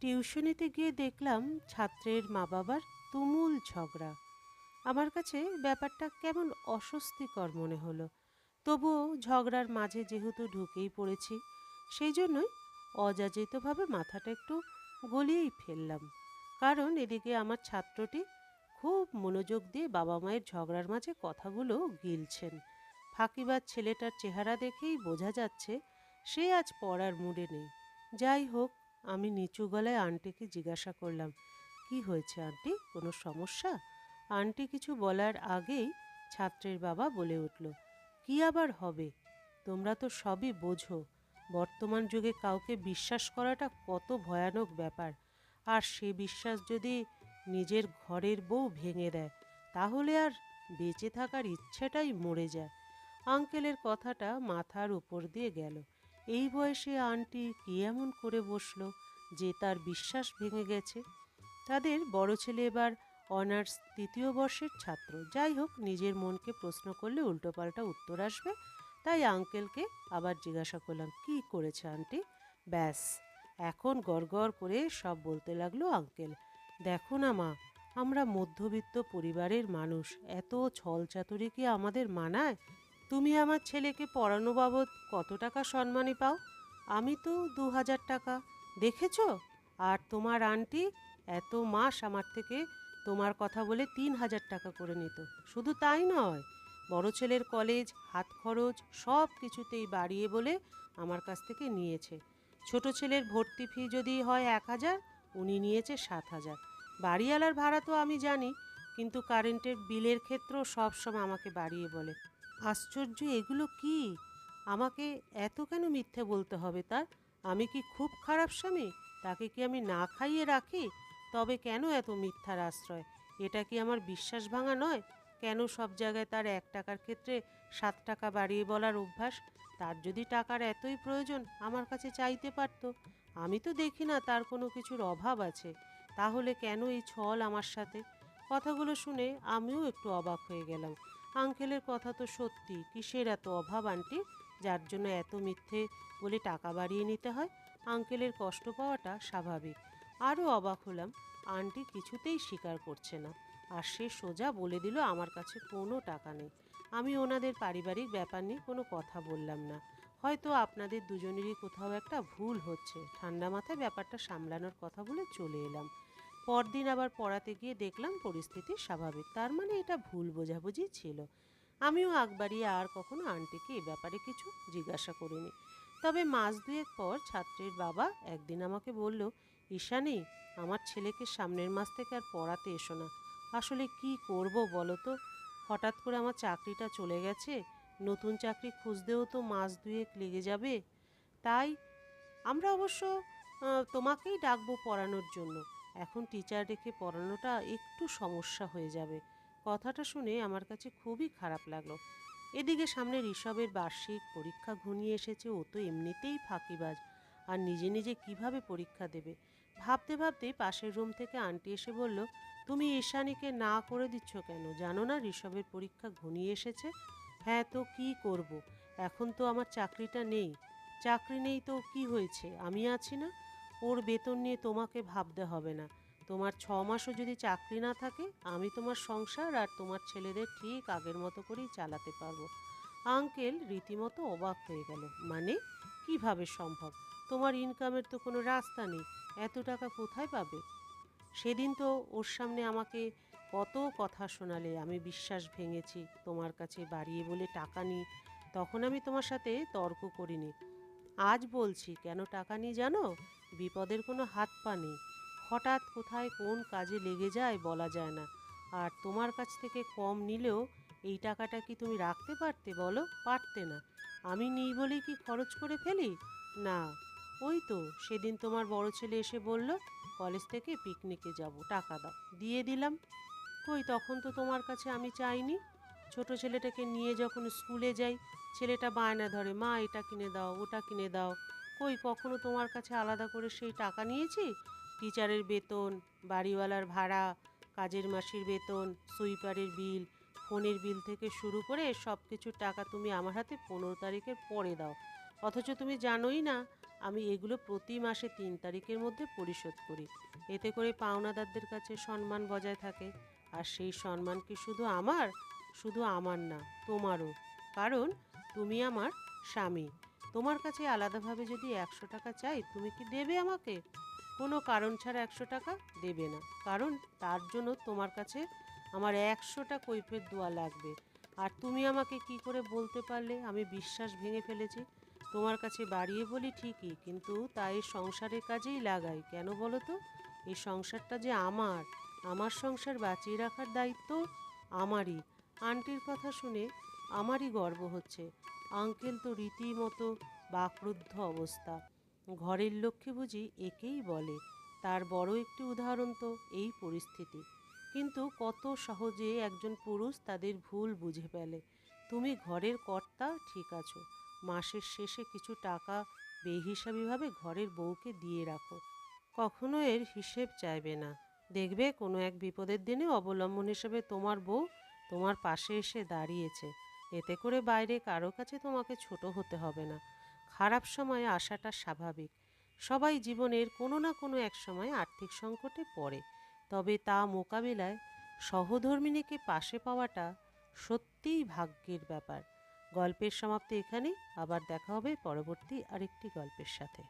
টিউশনিতে গিয়ে দেখলাম ছাত্রের মা বাবার তুমুল ঝগড়া। আমার কাছে ব্যাপারটা কেমন অস্বস্তিকর মনে হলো। তবুও ঝগড়ার মাঝে যেহেতু ঢুকেই পড়েছি, সেই জন্যই অযাচিতভাবে মাথাটা একটু গলিয়েই ফেললাম। কারণ এদিকে আমার ছাত্রটি খুব মনোযোগ দিয়ে বাবা মায়ের ঝগড়ার মাঝে কথাগুলো গিলছেন। ফাঁকিবাজ ছেলেটার চেহারা দেখেই বোঝা যাচ্ছে সে আজ পড়ার মুডে নেই। যাই হোক, আমি নিচু গলায় আন্টিকে জিজ্ঞাসা করলাম, কি হয়েছে আন্টি, কোনো সমস্যা? আন্টি কিছু বলার আগেই ছাত্রের বাবা বলে উঠল, কি আবার হবে, তোমরা তো সবই বোঝো। বর্তমান যুগে কাউকে বিশ্বাস করাটা কত ভয়ানক ব্যাপার। আর সে বিশ্বাস যদি নিজের ঘরের বউ ভেঙে দেয়, তাহলে আর বেঁচে থাকার ইচ্ছেটাই মরে যায়। আঙ্কেলের কথাটা মাথার উপর দিয়ে গেল। এই বয়সে আন্টি কি এমন করে বসলো যে তার বিশ্বাস ভেঙে গেছে? তাদের বড় ছেলে এবার অনার্স তৃতীয় বর্ষের ছাত্র। যাই হোক, নিজের মনকে প্রশ্ন করলে উল্টোপাল্টা উত্তর আসবে, তাই আঙ্কেলকে আবার জিজ্ঞাসা করলাম, কি করেছে আন্টি? ব্যাস, এখন গড়গড় করে সব বলতে লাগলো আঙ্কেল। দেখো না মা, আমরা মধ্যবিত্ত পরিবারের মানুষ, এত ছলচাতুরি কি আমাদের মানায়? তুমি আমার ছেলেকে পড়ানো বাবদ কত টাকা সম্মানী পাও? আমি তো 2,000 টাকা, দেখেছো? আর তোমার আন্টি এত মাস আমার থেকে তোমার কথা বলে 3,000 টাকা করে নিত। শুধু তাই নয়, বড় ছেলের কলেজ, হাত খরচ সব কিছুতেই বাড়িয়ে বলে আমার কাছ থেকে নিয়েছে। ছোট ছেলের ভর্তি ফি যদি হয় 1,000, উনি নিয়েছে 7,000। বাড়িওয়ালার ভাড়া তো আমি জানি, কিন্তু কারেন্টের বিলের ক্ষেত্রেও সবসময় আমাকে বাড়িয়ে বলে। আশ্চর্য, এগুলো কি? আমাকে এত কেন মিথ্যে বলতে হবে তার? আমি কি খুব খারাপ স্বামী? তাকে কি আমি না খাইয়ে রাখি? তবে কেন এত মিথ্যার আশ্রয়? এটা কি আমার বিশ্বাস ভাঙা নয়? কেন সব জায়গায় তার 1 টাকার ক্ষেত্রে 7 টাকা বাড়িয়ে বলার অভ্যাস? তার যদি টাকার এতই প্রয়োজন আমার কাছে চাইতে পারতো। আমি তো দেখি না তার কোনো কিছুর অভাব আছে। তাহলে কেন এই ছল আমার সাথে? কথাগুলো শুনে আমিও একটু অবাক হয়ে গেলাম। আঙ্কেলের কথা তো সত্যি, কিসের এত অভাব আন্টি, যার জন্য এত মিথ্যে বলে টাকা বাড়িয়ে নিতে হয়? আঙ্কেলের কষ্ট পাওয়াটা স্বাভাবিক। আরও অবাক হলাম, আন্টি কিছুতেই স্বীকার করছে না, আর সে সোজা বলে দিল আমার কাছে কোনো টাকা নেই। আমি ওনাদের পারিবারিক ব্যাপার নিয়ে কোনো কথা বললাম না। হয়তো আপনাদের দুজনেরই কোথাও একটা ভুল হচ্ছে, ঠান্ডা মাথায় ব্যাপারটা সামলানোর কথা বলে চলে এলাম। পরদিন আবার পড়াতে গিয়ে দেখলাম পরিস্থিতি স্বাভাবিক, তার মানে এটা ভুল বোঝাবুঝি ছিল। আমিও আগ বাড়িয়ে আর কখনো আন্টিকে এ ব্যাপারে কিছু জিজ্ঞাসা করিনি। তবে মাস দুয়েক পর ছাত্রের বাবা একদিন আমাকে বলল, ঈশানী, আমার ছেলেকে সামনের মাস থেকে আর পড়াতে এসো না। আসলে কি করব বলো তো, হঠাৎ করে আমার চাকরিটা চলে গেছে, নতুন চাকরি খুঁজতেও তো মাস দুয়েক লেগে যাবে। তাই আমরা অবশ্য তোমাকেই ডাকবো পড়ানোর জন্য। এখন টিচার রেখে পড়ানোটা একটু সমস্যা হয়ে যাবে। কথাটা শুনে আমার কাছে খুবই খারাপ লাগলো। এদিকে সামনে ঋষভের বার্ষিক পরীক্ষা ঘনিয়ে এসেছে, ও তো এমনিতেই ফাঁকিবাজ, আর নিজে নিজে কিভাবে পরীক্ষা দেবে? ভাবতে ভাবতে পাশের রুম থেকে আন্টি এসে বলল, তুমি ঈশানীকে না করে দিচ্ছ কেন? জানো না ঋষভের পরীক্ষা ঘনিয়ে এসেছে? হ্যাঁ, তো কি করব? এখন তো আমার চাকরিটা নেই। চাকরি নেই তো কি হয়েছে, আমি আছি না? ওর বেতন নিয়ে তোমাকে ভাবতে হবে না। তোমার 6 মাসও যদি চাকরি না থাকে, আমি তোমার সংসার আর তোমার ছেলেদের ঠিক আগের মতো করেই চালাতে পারবো। আঙ্কেল রীতিমতো অবাক হয়ে গেল। মানে, কিভাবে সম্ভব? তোমার ইনকামের তো কোনো রাস্তা নেই, এত টাকা কোথায় পাবে? সেদিন তো ওর সামনে আমাকে কত কথা শোনালে, আমি বিশ্বাস ভেঙেছি, তোমার কাছে বাড়িয়ে বলে টাকা নিই। তখন আমি তোমার সাথে তর্ক করিনি। আজ বলছি কেন টাকা নিই জানো? বিপদের কোনো হাত পা নেই, হঠাৎ কোথায় কোন কাজে লেগে যায় বলা যায় না। আর তোমার কাছ থেকে কম নিলেও এই টাকাটা কি তুমি রাখতে পারতে বলো? পারতে না। আমি নিই বলেই কি খরচ করে ফেলি? না। ওই তো সেদিন তোমার বড় ছেলে এসে বলল, কলেজ থেকে পিকনিকে যাব, টাকা দাও, দিয়ে দিলাম। কই, তখন তো তোমার কাছে আমি চাইনি। ছোট ছেলেটাকে নিয়ে যখন স্কুলে যাই, ছেলেটা বায়না ধরে, মা এটা কিনে দাও, ওটা কিনে দাও। কই, কখনো তোমার কাছে আলাদা করে সেই টাকা নিয়েছি? টিচারের বেতন, বাড়িওয়ালার ভাড়া, কাজের মাসির বেতন, সুইপারের বিল, ফোনের বিল থেকে শুরু করে সব কিছুর টাকা তুমি আমার হাতে 15 তারিখের পরে দাও। অথচ তুমি জানোই না আমি এগুলো প্রতি মাসে ৩ তারিখের মধ্যে পরিশোধ করি। এতে করে পাওনাদারদের কাছে সম্মান বজায় থাকে। আর সেই সম্মান কি শুধু আমার না, তোমারও। কারণ তুমি আমার স্বামী। তোমার কাছে আলাদাভাবে যদি ১০০ টাকা চাই, তুমি কি দেবে আমাকে? কোনো কারণ ছাড়া ১০০ টাকা দেবে না, কারণ তার জন্য তোমার কাছে আমার ১০০টা কৈফিয়ত দেওয়া লাগবে। আর তুমি আমাকে কি করে বলতে পারলে আমি বিশ্বাস ভেঙে ফেলেছি? তোমার কাছে বাড়িয়ে বলি ঠিকই, কিন্তু তা এই সংসারের কাজেই লাগাই। কেন বলো তো? এই সংসারটা যে আমার সংসার বাঁচিয়ে রাখার দায়িত্ব আমারই। আন্টির কথা শুনে আমারই গর্ব হচ্ছে। আঙ্কেল তো রীতিমতো বাকরুদ্ধ অবস্থা। ঘরের লক্ষ্মী বুঝি একেই বলে। তার বড় একটি উদাহরণ তো এই পরিস্থিতি। কিন্তু কত সহজে একজন পুরুষ তাদের ভুল বুঝে ফেলে। তুমি ঘরের কর্তা, ঠিক আছো, মাসের শেষে কিছু টাকা বেহিসাবিভাবে ঘরের বউকে দিয়ে রাখো। কখনো এর হিসেব চাইবে না। দেখবে কোনো এক বিপদের দিনে অবলম্বন হিসেবে তোমার বউ তোমার পাশে এসে দাঁড়িয়েছে। এতে করে বাইরে কারো কাছে তোমাকে ছোট হতে হবে না। খারাপ সময়ে আসাটা স্বাভাবিক। সবাই জীবনের কোনো না কোনো এক সময় আর্থিক সংকটে পড়ে। তবে তা মোকাবিলায় সহধর্মিণীকে পাশে পাওয়াটা সত্যিই ভাগ্যের ব্যাপার। গল্পের সমাপ্তি এখানেই। আবার দেখা হবে পরবর্তী আরেকটি গল্পের সাথে।